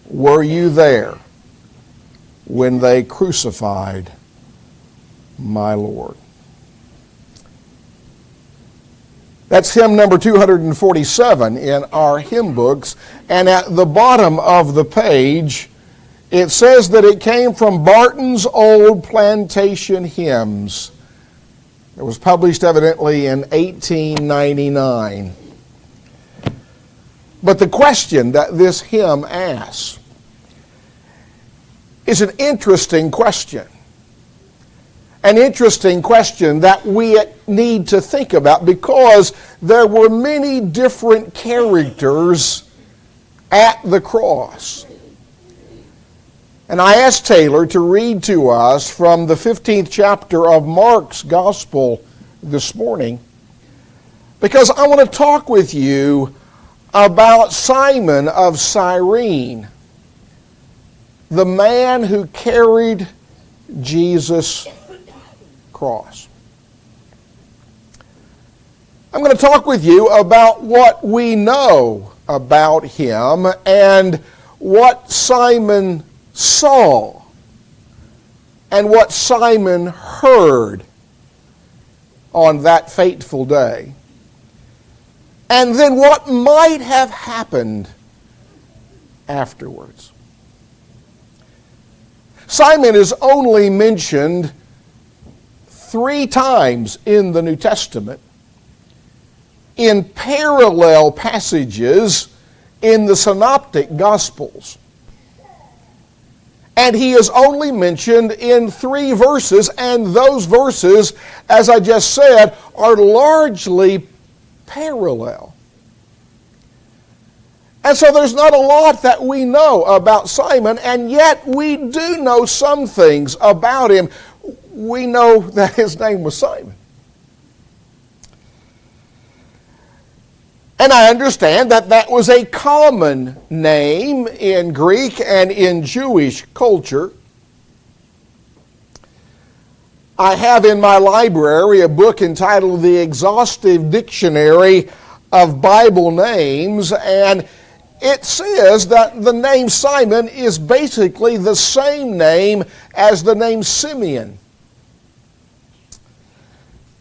Were you there when they crucified my Lord? That's hymn number 247 in our hymn books. And at the bottom of the page, it says that it came from Barton's Old Plantation Hymns. It was published evidently in 1899. But the question that this hymn asks is an interesting question. An interesting question that we need to think about, because there were many different characters at the cross. And I asked Taylor to read to us from the 15th chapter of Mark's Gospel this morning, because I want to talk with you about Simon of Cyrene, the man who carried Jesus' cross. I'm going to talk with you about what we know about him and what Simon saw and what Simon heard on that fateful day. And then what might have happened afterwards. Simon is only mentioned 3 times in the New Testament in parallel passages in the Synoptic Gospels. And he is only mentioned in 3 verses, and those verses, as I just said, are largely parallel. And so there's not a lot that we know about Simon, and yet we do know some things about him. We know that his name was Simon. And I understand that that was a common name in Greek and in Jewish culture. I have in my library a book entitled The Exhaustive Dictionary of Bible Names, and it says that the name Simon is basically the same name as the name Simeon.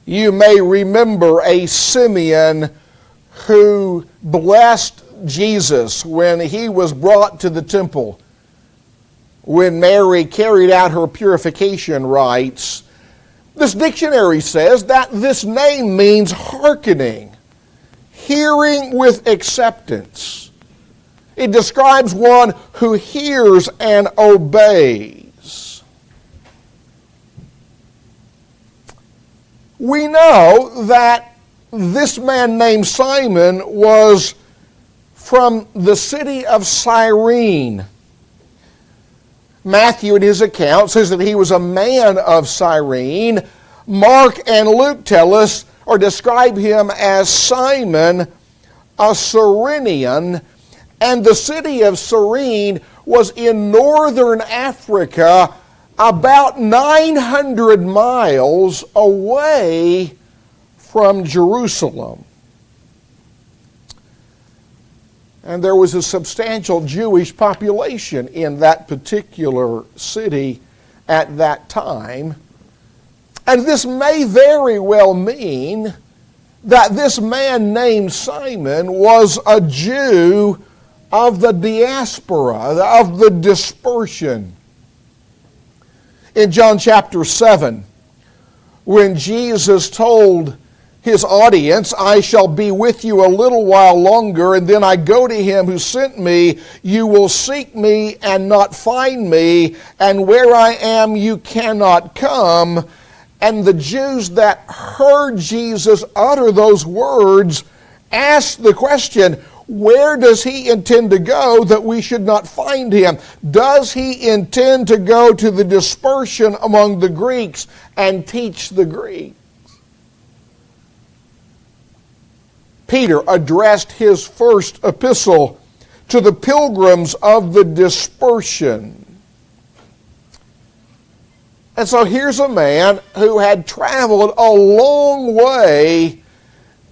You may remember a Simeon who blessed Jesus when he was brought to the temple, when Mary carried out her purification rites. This dictionary says that this name means hearkening, hearing with acceptance. It describes one who hears and obeys. We know that this man named Simon was from the city of Cyrene. Matthew in his account says that he was a man of Cyrene. Mark and Luke tell us or describe him as Simon, a Cyrenian, and the city of Cyrene was in northern Africa, about 900 miles away from Jerusalem. And there was a substantial Jewish population in that particular city at that time. And this may very well mean that this man named Simon was a Jew of the diaspora, of the dispersion. In John chapter 7, when Jesus told his audience, "I shall be with you a little while longer, and then I go to him who sent me. You will seek me and not find me, and where I am you cannot come." And the Jews that heard Jesus utter those words asked the question, where does he intend to go that we should not find him? Does he intend to go to the dispersion among the Greeks and teach the Greeks? Peter addressed his first epistle to the pilgrims of the dispersion. And so here's a man who had traveled a long way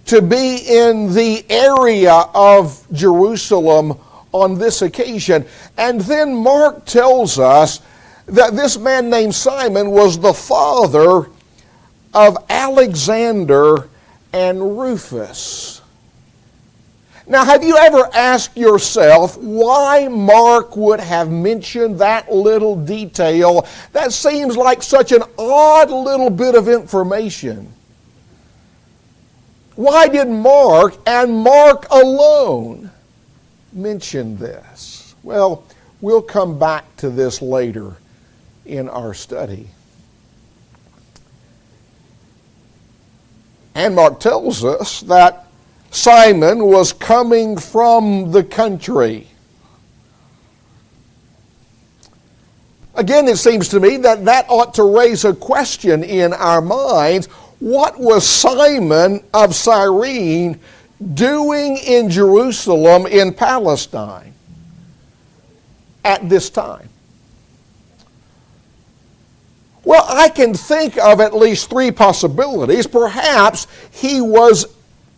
to be in the area of Jerusalem on this occasion. And then Mark tells us that this man named Simon was the father of Alexander and Rufus. Now, have you ever asked yourself why Mark would have mentioned that little detail? That seems like such an odd little bit of information. Why did Mark, and Mark alone, mention this? Well, we'll come back to this later in our study. And Mark tells us that Simon was coming from the country. Again, it seems to me that ought to raise a question in our minds. What was Simon of Cyrene doing in Jerusalem in Palestine at this time? Well, I can think of at least three possibilities. Perhaps he was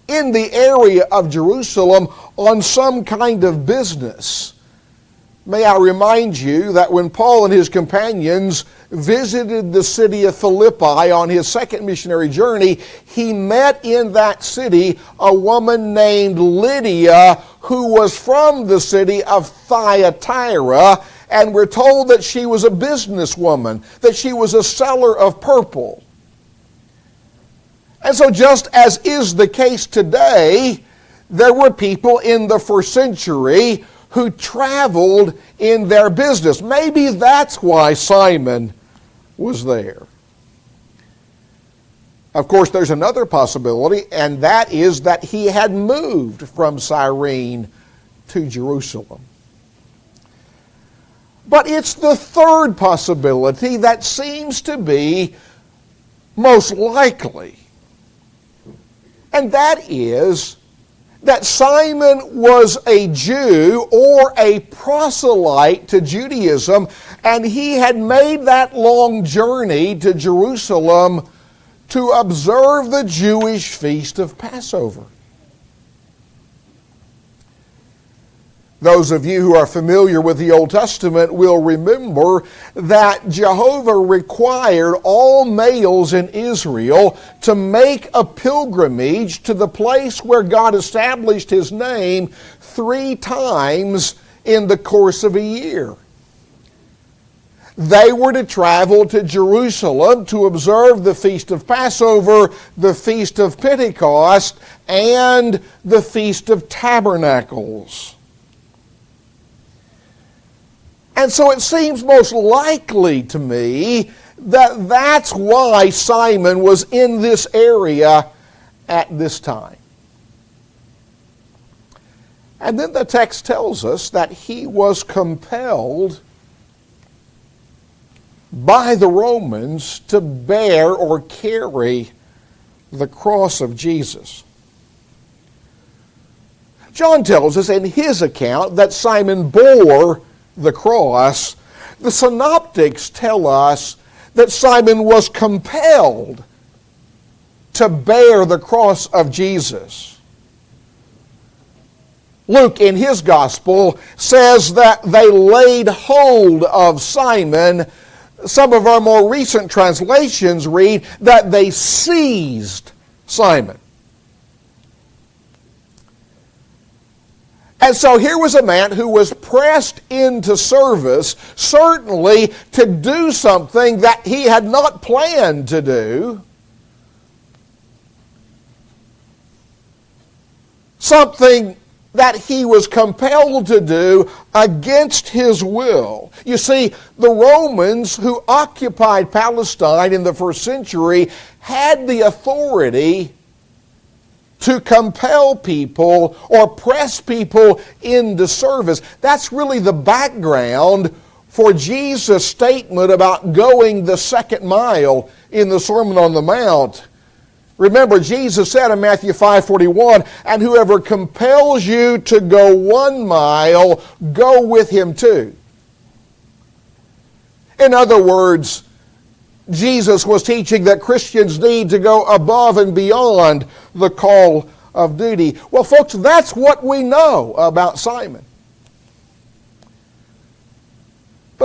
in the area of Jerusalem on some kind of business. May I remind you that when Paul and his companions visited the city of Philippi on his second missionary journey, he met in that city a woman named Lydia who was from the city of Thyatira, and we're told that she was a businesswoman, that she was a seller of purple. And so just as is the case today, there were people in the first century who traveled in their business. Maybe that's why Simon was there. Of course, there's another possibility, and that is that he had moved from Cyrene to Jerusalem. But it's the third possibility that seems to be most likely. And that is that Simon was a Jew or a proselyte to Judaism, and he had made that long journey to Jerusalem to observe the Jewish feast of Passover. Those of you who are familiar with the Old Testament will remember that Jehovah required all males in Israel to make a pilgrimage to the place where God established His name 3 times in the course of a year. They were to travel to Jerusalem to observe the Feast of Passover, the Feast of Pentecost, and the Feast of Tabernacles. And so it seems most likely to me that that's why Simon was in this area at this time. And then the text tells us that he was compelled by the Romans to bear or carry the cross of Jesus. John tells us in his account that Simon bore the cross. The synoptics tell us that Simon was compelled to bear the cross of Jesus. Luke, in his gospel, says that they laid hold of Simon. Some of our more recent translations read that they seized Simon. And so here was a man who was pressed into service, certainly to do something that he had not planned to do. Something that he was compelled to do against his will. You see, the Romans who occupied Palestine in the first century had the authority to compel people or press people into service. That's really the background for Jesus' statement about going the second mile in the Sermon on the Mount. Remember, Jesus said in Matthew 5:41, "And whoever compels you to go 1 mile, go with him 2." In other words, Jesus was teaching that Christians need to go above and beyond the call of duty. Well, folks, that's what we know about Simon.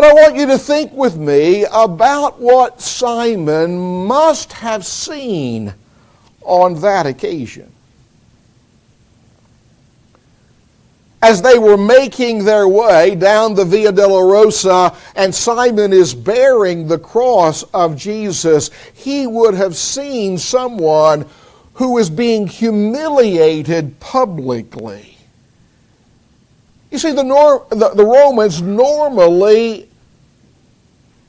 But I want you to think with me about what Simon must have seen on that occasion. As they were making their way down the Via Dolorosa and Simon is bearing the cross of Jesus, he would have seen someone who is being humiliated publicly. You see, the Romans normally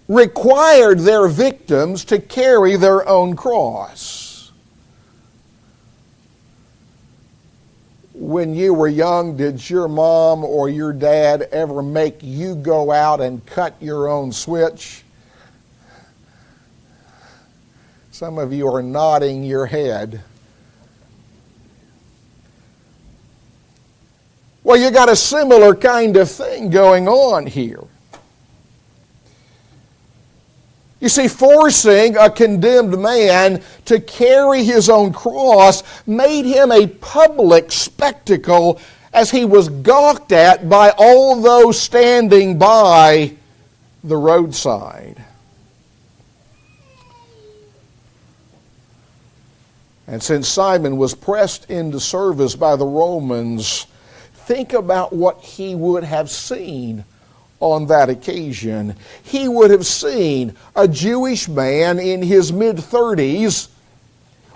required their victims to carry their own cross. When you were young, did your mom or your dad ever make you go out and cut your own switch? Some of you are nodding your head. Well, you got a similar kind of thing going on here. You see, forcing a condemned man to carry his own cross made him a public spectacle as he was gawked at by all those standing by the roadside. And since Simon was pressed into service by the Romans, think about what he would have seen on that occasion. He would have seen a Jewish man in his mid-30s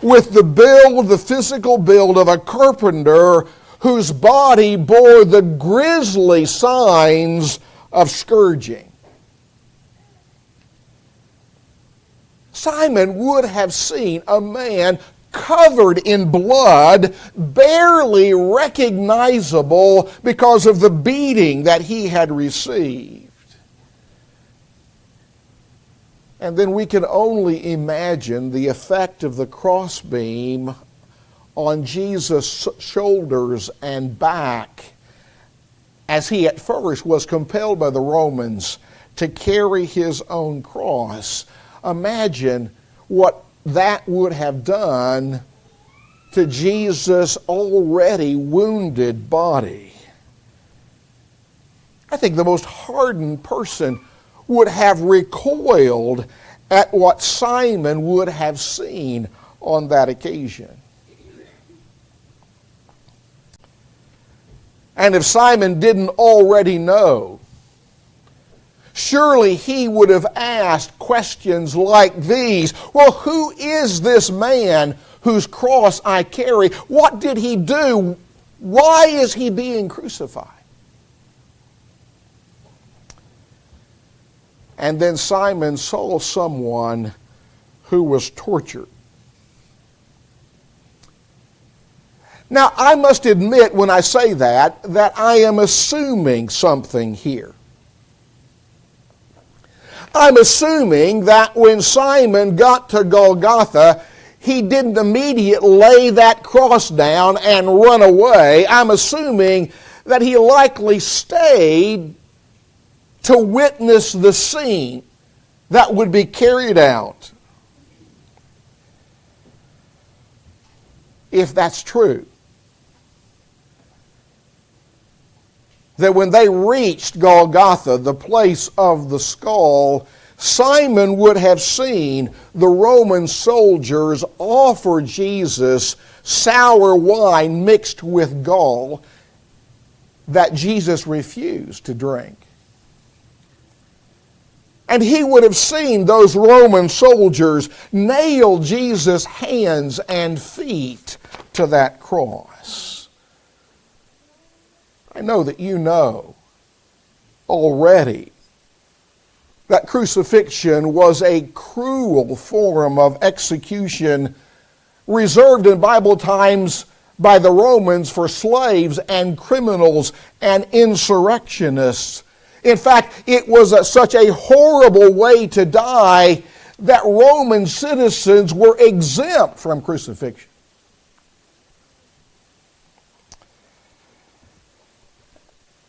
with the physical build of a carpenter whose body bore the grisly signs of scourging. Simon would have seen a man covered in blood, barely recognizable because of the beating that he had received. And then we can only imagine the effect of the crossbeam on Jesus' shoulders and back as he at first was compelled by the Romans to carry his own cross. Imagine what that would have done to Jesus' already wounded body. I think the most hardened person would have recoiled at what Simon would have seen on that occasion. And if Simon didn't already know, surely he would have asked questions like these. Well, who is this man whose cross I carry? What did he do? Why is he being crucified? And then Simon saw someone who was tortured. Now, I must admit when I say that I am assuming something here. I'm assuming that when Simon got to Golgotha, he didn't immediately lay that cross down and run away. I'm assuming that he likely stayed to witness the scene that would be carried out. If that's true, that when they reached Golgotha, the place of the skull, Simon would have seen the Roman soldiers offer Jesus sour wine mixed with gall that Jesus refused to drink. And he would have seen those Roman soldiers nail Jesus' hands and feet to that cross. I know that you know already that crucifixion was a cruel form of execution reserved in Bible times by the Romans for slaves and criminals and insurrectionists. In fact, it was such a horrible way to die that Roman citizens were exempt from crucifixion.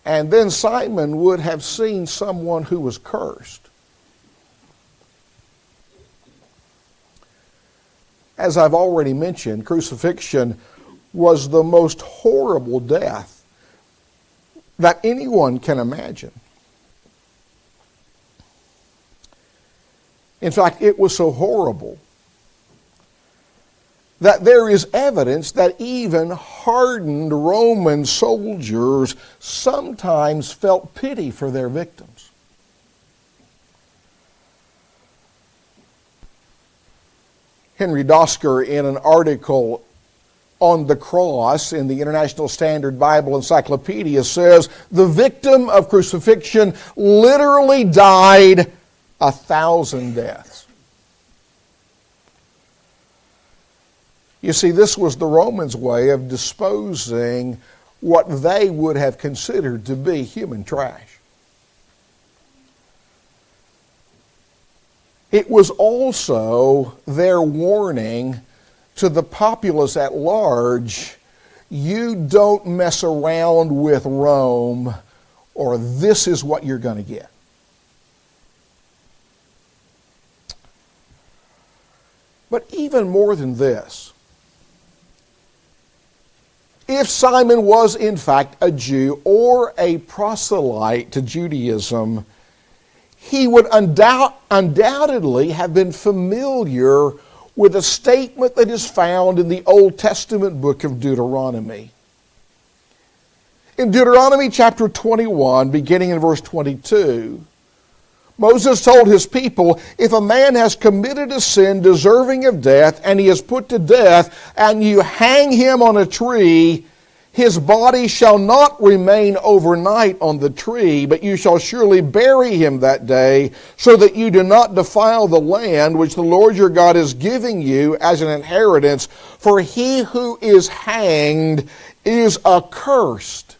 And then Simon would have seen someone who was cursed. As I've already mentioned, crucifixion was the most horrible death that anyone can imagine. In fact, it was so horrible that there is evidence that even hardened Roman soldiers sometimes felt pity for their victims. Henry Dosker, in an article on the cross in the International Standard Bible Encyclopedia, says the victim of crucifixion literally died 1,000 deaths. You see, this was the Romans' way of disposing what they would have considered to be human trash. It was also their warning to the populace at large: you don't mess around with Rome, or this is what you're going to get. But even more than this, if Simon was in fact a Jew or a proselyte to Judaism, he would undoubtedly have been familiar with a statement that is found in the Old Testament book of Deuteronomy. In Deuteronomy chapter 21, beginning in verse 22, Moses told his people, if a man has committed a sin deserving of death, and he is put to death, and you hang him on a tree, his body shall not remain overnight on the tree, but you shall surely bury him that day, so that you do not defile the land which the Lord your God is giving you as an inheritance. For he who is hanged is accursed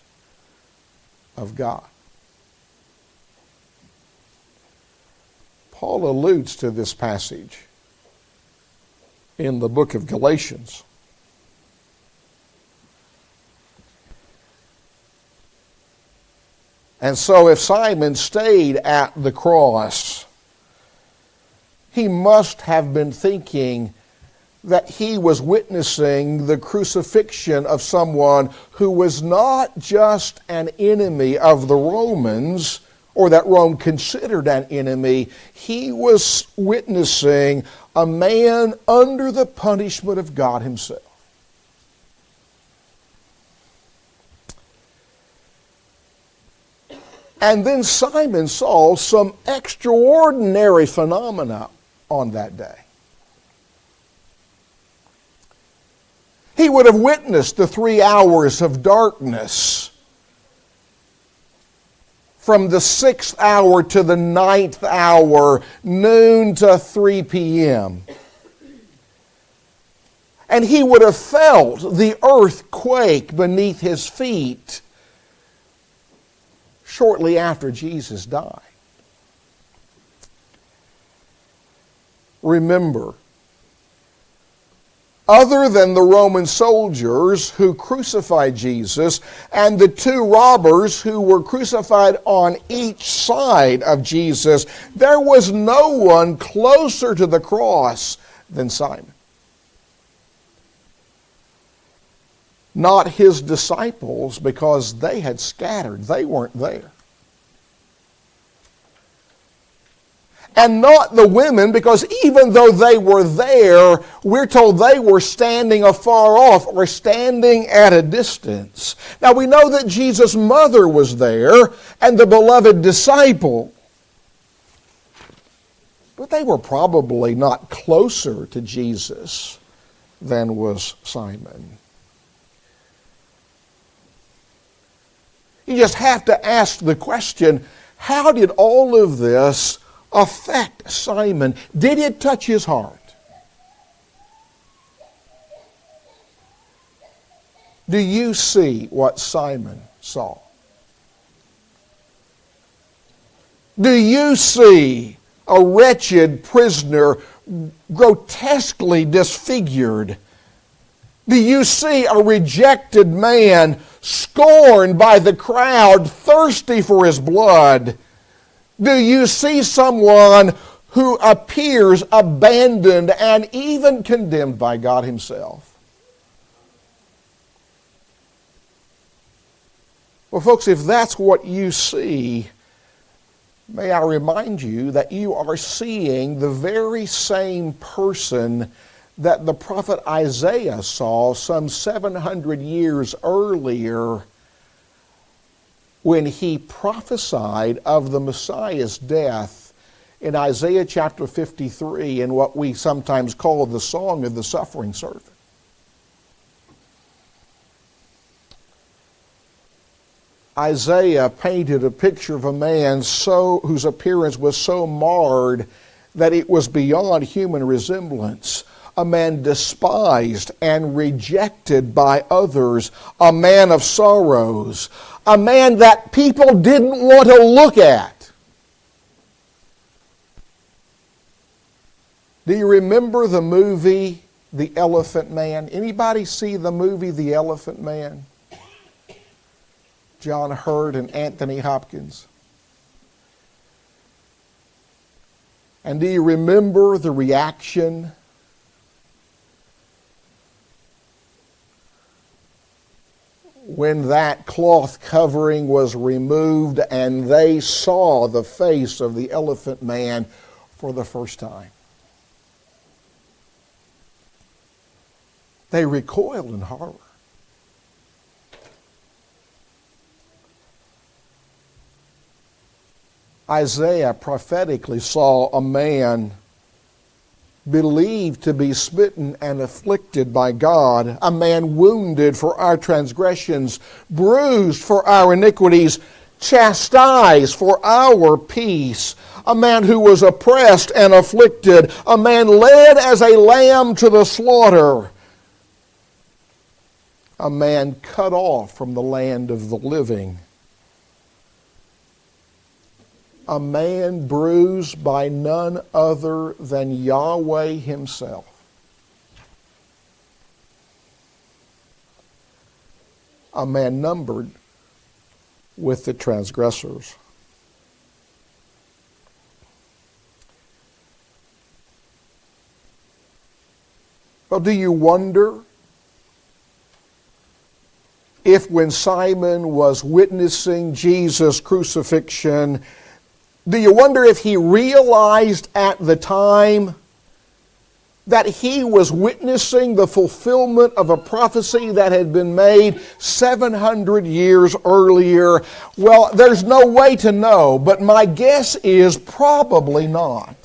of God. Paul alludes to this passage in the book of Galatians. And so if Simon stayed at the cross, he must have been thinking that he was witnessing the crucifixion of someone who was not just an enemy of the Romans, or that Rome considered an enemy. He was witnessing a man under the punishment of God himself. And then Simon saw some extraordinary phenomena on that day. He would have witnessed the 3 hours of darkness from the 6th hour to the 9th hour, noon to 3 p.m. And he would have felt the earth quake beneath his feet shortly after Jesus died. Remember, other than the Roman soldiers who crucified Jesus and the 2 robbers who were crucified on each side of Jesus, there was no one closer to the cross than Simon. Not his disciples, because they had scattered. They weren't there. And not the women, because even though they were there, we're told they were standing afar off or standing at a distance. Now we know that Jesus' mother was there and the beloved disciple, but they were probably not closer to Jesus than was Simon. You just have to ask the question, how did all of this affect Simon? Did it touch his heart? Do you see what Simon saw? Do you see a wretched prisoner grotesquely disfigured? Do you see a rejected man scorned by the crowd, thirsty for his blood? Do you see someone who appears abandoned and even condemned by God himself? Well, folks, if that's what you see, May I remind you that you are seeing the very same person that the prophet Isaiah saw some 700 years earlier when he prophesied of the Messiah's death in Isaiah chapter 53 in what we sometimes call the Song of the Suffering Servant. Isaiah painted a picture of a man whose appearance was so marred that it was beyond human resemblance. A man despised and rejected by others, a man of sorrows, a man that people didn't want to look at. Do you remember the movie The Elephant Man? Anybody see the movie The Elephant Man? John Hurt and Anthony Hopkins. And do you remember the reaction when that cloth covering was removed and they saw the face of the Elephant Man for the first time? They recoiled in horror. Isaiah prophetically saw a man believed to be smitten and afflicted by God, a man wounded for our transgressions, bruised for our iniquities, chastised for our peace, a man who was oppressed and afflicted, a man led as a lamb to the slaughter, a man cut off from the land of the living. A man bruised by none other than Yahweh himself. A man numbered with the transgressors. Well, do you wonder if when Simon was witnessing Jesus' crucifixion, do you wonder if he realized at the time that he was witnessing the fulfillment of a prophecy that had been made 700 years earlier? Well, there's no way to know, but my guess is probably not.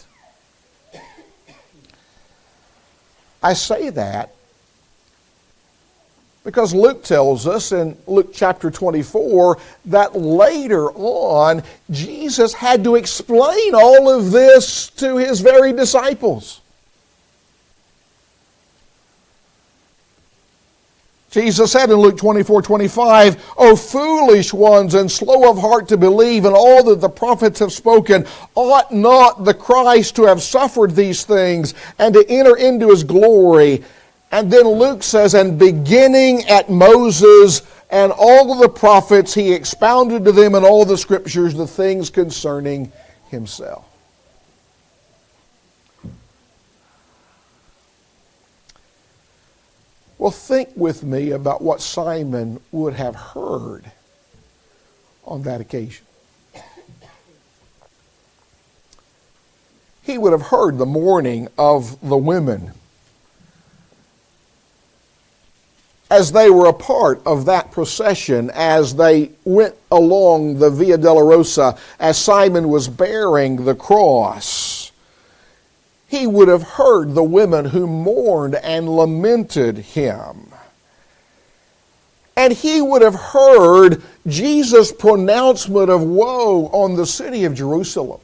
I say that because Luke tells us in Luke chapter 24 that later on Jesus had to explain all of this to his very disciples. Jesus said in Luke 24:25, "O foolish ones and slow of heart to believe in all that the prophets have spoken, ought not the Christ to have suffered these things and to enter into his glory?" And then Luke says, "And beginning at Moses and all of the prophets, he expounded to them in all the scriptures the things concerning himself." Well, think with me about what Simon would have heard on that occasion. He would have heard the mourning of the women as they were a part of that procession, as they went along the Via Dolorosa, as Simon was bearing the cross. He would have heard the women who mourned and lamented him. And he would have heard Jesus' pronouncement of woe on the city of Jerusalem.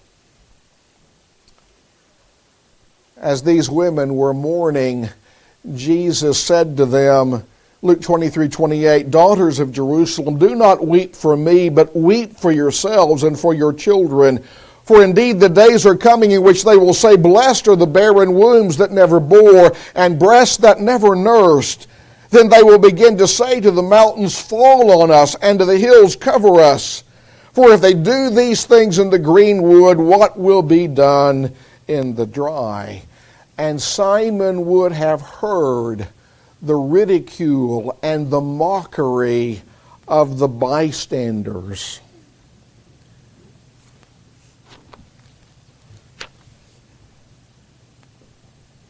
As these women were mourning, Jesus said to them, Luke 23:28, "Daughters of Jerusalem, do not weep for me, but weep for yourselves and for your children. For indeed the days are coming in which they will say, Blessed are the barren wombs that never bore, and breasts that never nursed. Then they will begin to say to the mountains, Fall on us, and to the hills, Cover us. For if they do these things in the green wood, what will be done in the dry?" And Simon would have heard the ridicule and the mockery of the bystanders.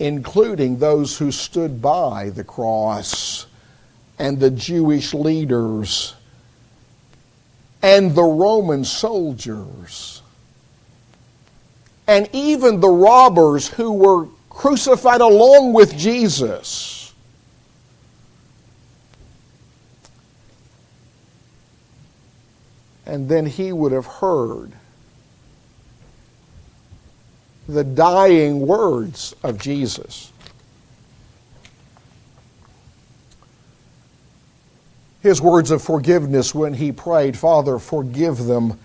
including those who stood by the cross and the Jewish leaders and the Roman soldiers and even the robbers who were crucified along with Jesus. And then he would have heard the dying words of Jesus. His words of forgiveness when he prayed, "Father, forgive them.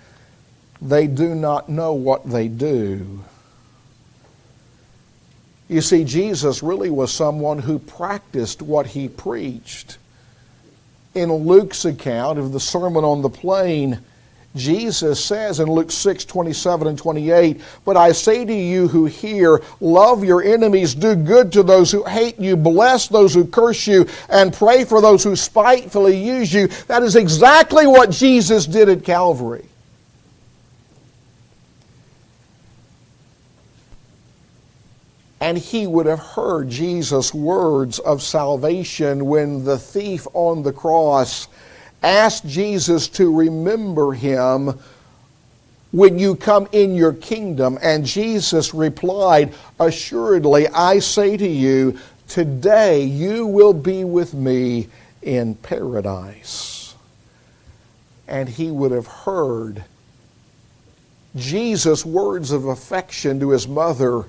They do not know what they do." You see, Jesus really was someone who practiced what he preached. In Luke's account of the Sermon on the Plain, Jesus says in Luke 6:27 and 28, "But I say to you who hear, love your enemies, do good to those who hate you, bless those who curse you, and pray for those who spitefully use you." That is exactly what Jesus did at Calvary. And he would have heard Jesus' words of salvation when the thief on the cross asked Jesus to remember him when you come in your kingdom. And Jesus replied, "Assuredly, I say to you, today you will be with me in paradise." And he would have heard Jesus' words of affection to his mother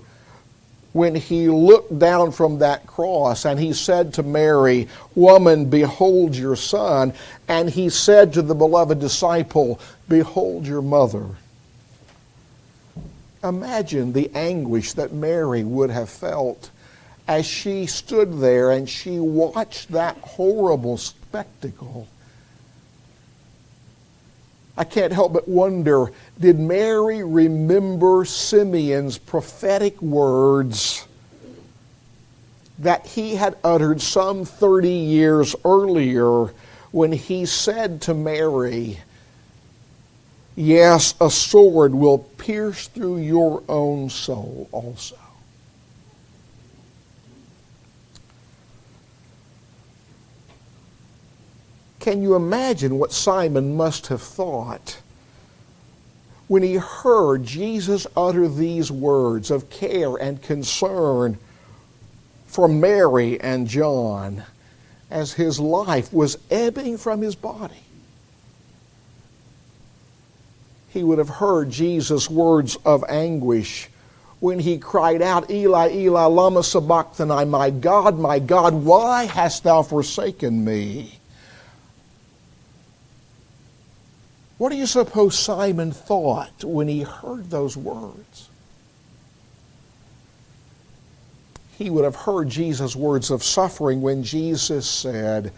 when he looked down from that cross and he said to Mary, "Woman, behold your son." And he said to the beloved disciple, "Behold your mother." Imagine the anguish that Mary would have felt as she stood there and she watched that horrible spectacle. I can't help but wonder, did Mary remember Simeon's prophetic words that he had uttered some 30 years earlier when he said to Mary, "Yes, a sword will pierce through your own soul also"? Can you imagine what Simon must have thought when he heard Jesus utter these words of care and concern for Mary and John as his life was ebbing from his body? He would have heard Jesus' words of anguish when he cried out, "Eli, Eli, lama sabachthani," my God, why hast thou forsaken me?" What do you suppose Simon thought when he heard those words? He would have heard Jesus' words of suffering when Jesus said,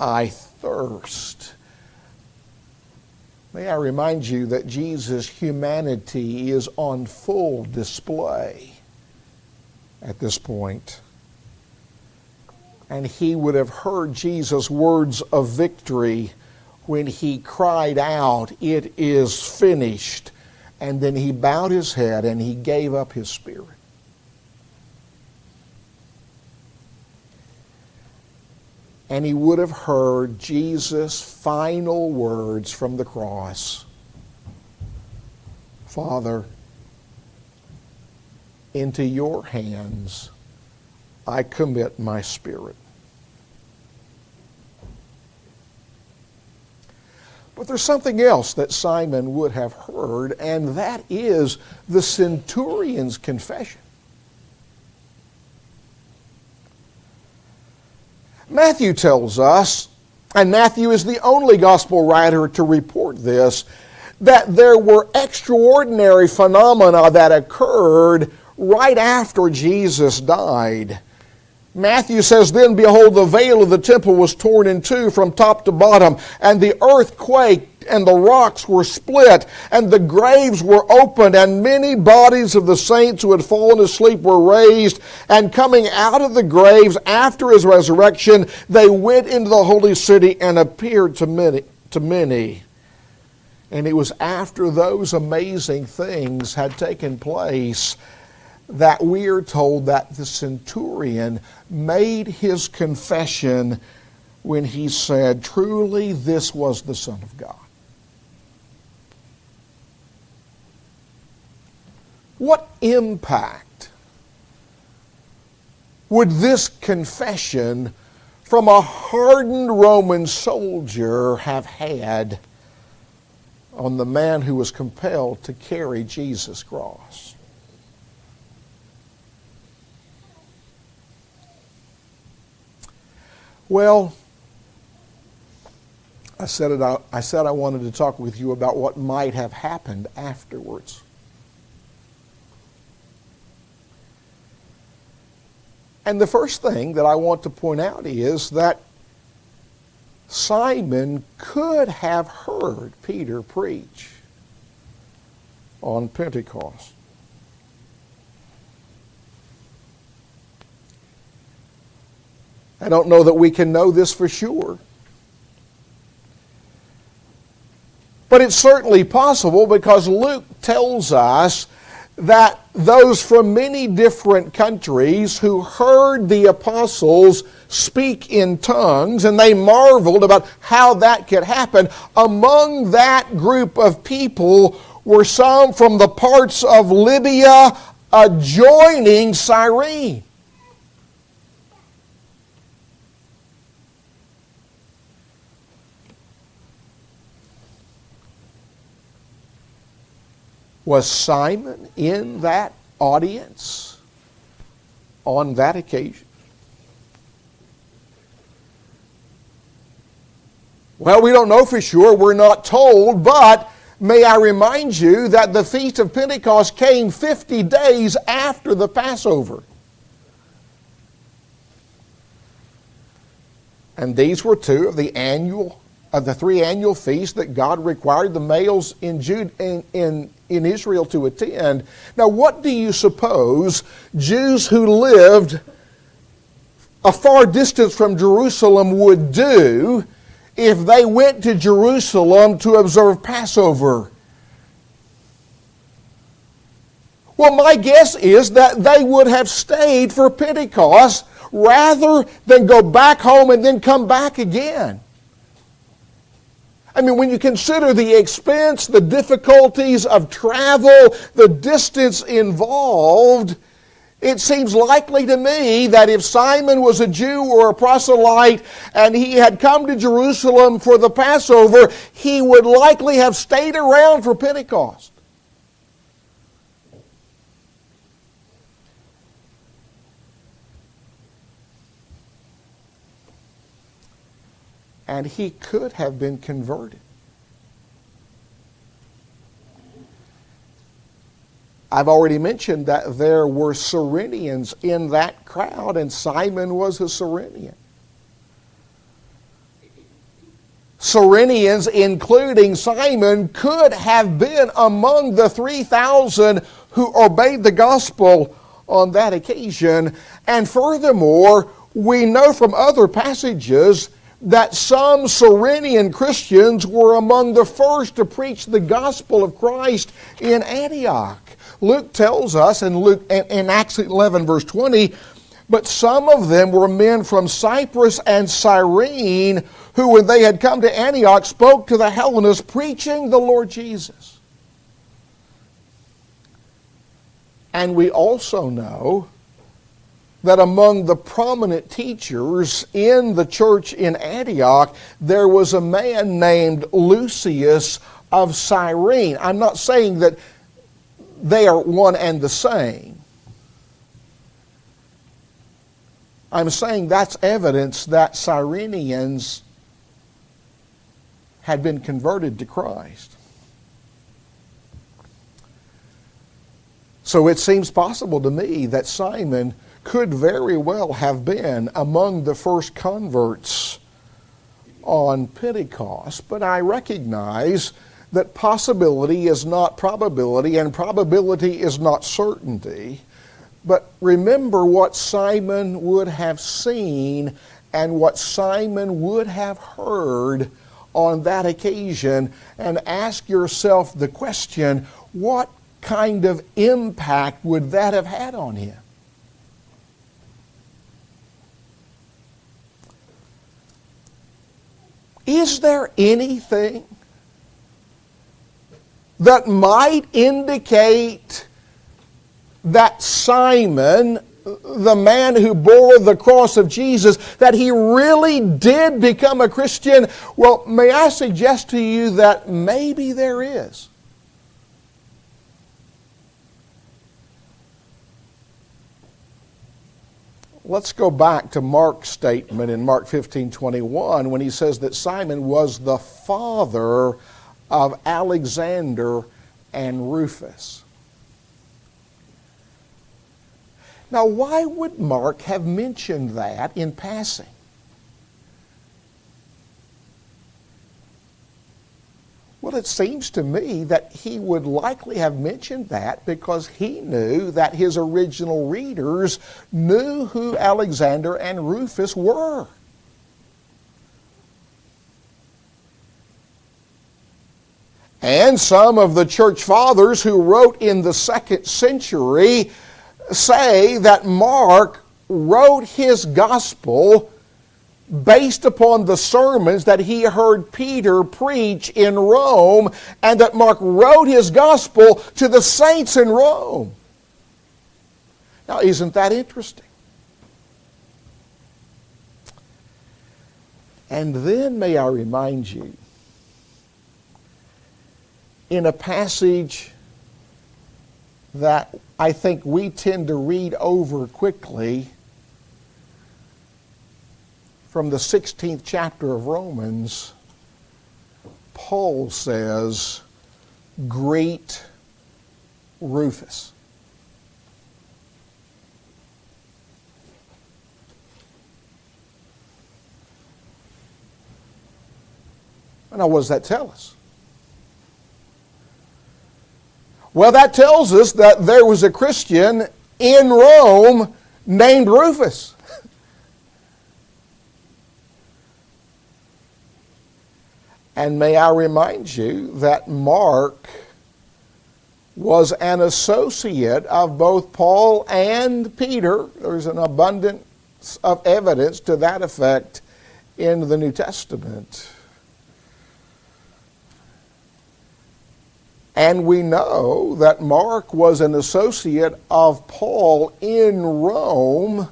"I thirst." May I remind you that Jesus' humanity is on full display at this point. And he would have heard Jesus' words of victory when he cried out, "It is finished." And then he bowed his head and he gave up his spirit. And he would have heard Jesus' final words from the cross, "Father, into your hands I commit my spirit." But there's something else that Simon would have heard, and that is the centurion's confession. Matthew tells us, and Matthew is the only gospel writer to report this, that there were extraordinary phenomena that occurred right after Jesus died. Matthew says, "Then behold, the veil of the temple was torn in two from top to bottom, and the earth quaked, and the rocks were split, and the graves were opened, and many bodies of the saints who had fallen asleep were raised, and coming out of the graves after his resurrection, they went into the holy city and appeared to many." And it was after those amazing things had taken place that we are told that the centurion made his confession when he said, "Truly this was the Son of God." What impact would this confession from a hardened Roman soldier have had on the man who was compelled to carry Jesus' cross? Well, I said I wanted to talk with you about what might have happened afterwards. And the first thing that I want to point out is that Simon could have heard Peter preach on Pentecost. I don't know that we can know this for sure. But it's certainly possible because Luke tells us that those from many different countries who heard the apostles speak in tongues, and they marveled about how that could happen, among that group of people were some from the parts of Libya adjoining Cyrene. Was Simon in that audience on that occasion? Well, we don't know for sure. We're not told, but may I remind you that the Feast of Pentecost came 50 days after the Passover. And these were two of the three annual feasts that God required the males in Israel to attend. Now, what do you suppose Jews who lived a far distance from Jerusalem would do if they went to Jerusalem to observe Passover? Well, my guess is that they would have stayed for Pentecost rather than go back home and then come back again. I mean, when you consider the expense, the difficulties of travel, the distance involved, it seems likely to me that if Simon was a Jew or a proselyte and he had come to Jerusalem for the Passover, he would likely have stayed around for Pentecost. And he could have been converted. I've already mentioned that there were Cyrenians in that crowd, and Simon was a Cyrenian. Cyrenians, including Simon, could have been among the 3,000 who obeyed the gospel on that occasion. And furthermore, we know from other passages that some Cyrenian Christians were among the first to preach the gospel of Christ in Antioch. Luke tells us in Acts 11 verse 20, but some of them were men from Cyprus and Cyrene who, when they had come to Antioch, spoke to the Hellenists, preaching the Lord Jesus. And we also know that among the prominent teachers in the church in Antioch, there was a man named Lucius of Cyrene. I'm not saying that they are one and the same. I'm saying that's evidence that Cyrenians had been converted to Christ. So it seems possible to me that Simon could very well have been among the first converts on Pentecost, but I recognize that possibility is not probability and probability is not certainty. But remember what Simon would have seen and what Simon would have heard on that occasion, and ask yourself the question, what kind of impact would that have had on him? Is there anything that might indicate that Simon, the man who bore the cross of Jesus, that he really did become a Christian? Well, may I suggest to you that maybe there is. Let's go back to Mark's statement in Mark 15:21 when he says that Simon was the father of Alexander and Rufus. Now, why would Mark have mentioned that in passing? Well, it seems to me that he would likely have mentioned that because he knew that his original readers knew who Alexander and Rufus were. And some of the church fathers who wrote in the 2nd century say that Mark wrote his gospel based upon the sermons that he heard Peter preach in Rome, and that Mark wrote his gospel to the saints in Rome. Now, isn't that interesting? And then may I remind you, in a passage that I think we tend to read over quickly, from the 16th chapter of Romans, Paul says, "Greet Rufus." Now, what does that tell us? Well, that tells us that there was a Christian in Rome named Rufus. And may I remind you that Mark was an associate of both Paul and Peter. There's an abundance of evidence to that effect in the New Testament. And we know that Mark was an associate of Paul in Rome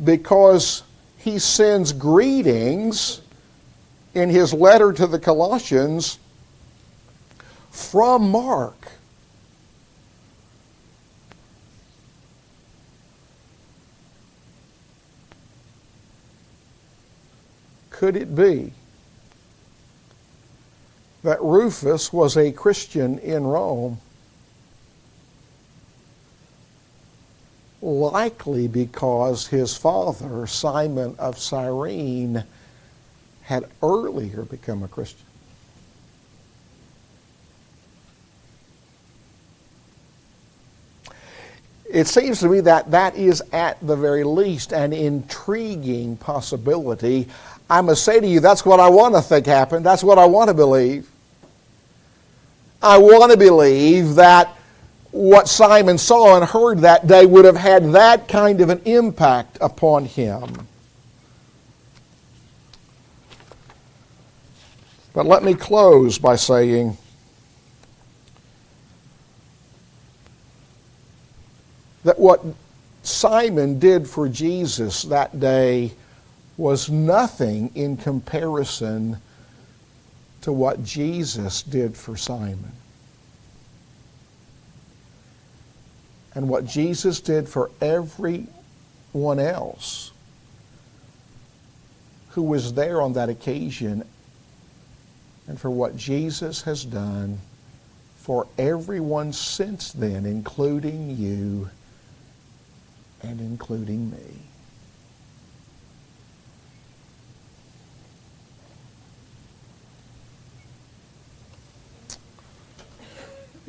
because he sends greetings in his letter to the Colossians from Mark. Could it be that Rufus was a Christian in Rome? Likely because his father, Simon of Cyrene, had earlier become a Christian. It seems to me that that is at the very least an intriguing possibility. I must say to you, that's what I want to think happened. That's what I want to believe. I want to believe that what Simon saw and heard that day would have had that kind of an impact upon him. But let me close by saying that what Simon did for Jesus that day was nothing in comparison to what Jesus did for Simon. And what Jesus did for everyone else who was there on that occasion, and for what Jesus has done for everyone since then, including you and including me.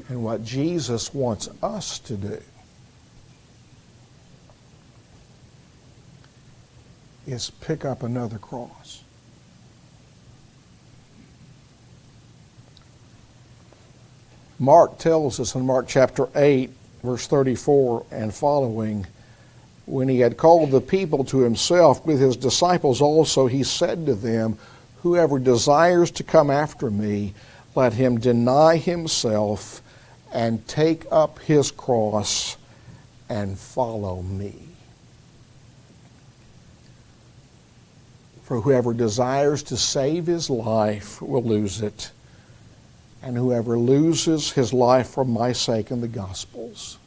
And what Jesus wants us to do is pick up another cross. Mark tells us in Mark chapter 8, verse 34 and following, when he had called the people to himself with his disciples also, he said to them, "Whoever desires to come after me, let him deny himself and take up his cross and follow me. For whoever desires to save his life will lose it, and whoever loses his life for my sake and the gospel's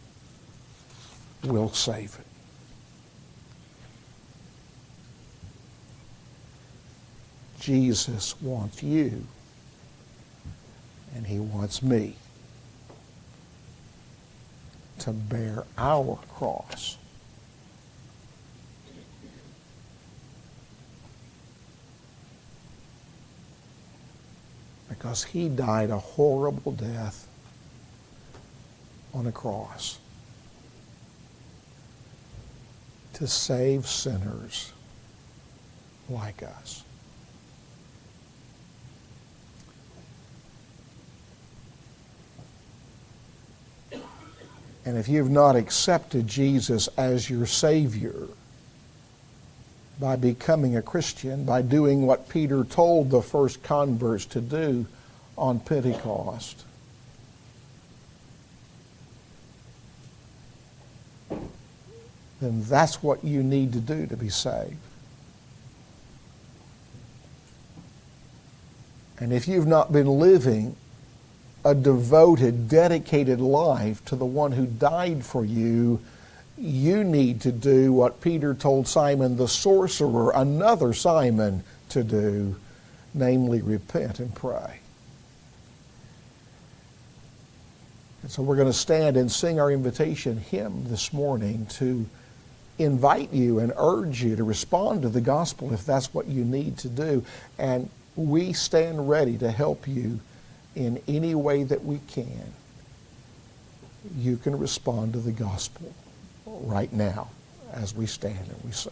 will save it." Jesus wants you, and he wants me to bear our cross. Because he died a horrible death on a cross to save sinners like us. And if you've not accepted Jesus as your Savior by becoming a Christian, by doing what Peter told the first converts to do on Pentecost, then that's what you need to do to be saved. And if you've not been living a devoted, dedicated life to the one who died for you, you need to do what Peter told Simon the sorcerer, another Simon, to do, namely repent and pray. And so we're going to stand and sing our invitation hymn this morning to invite you and urge you to respond to the gospel if that's what you need to do. And we stand ready to help you in any way that we can. You can respond to the gospel right now as we stand and we sing.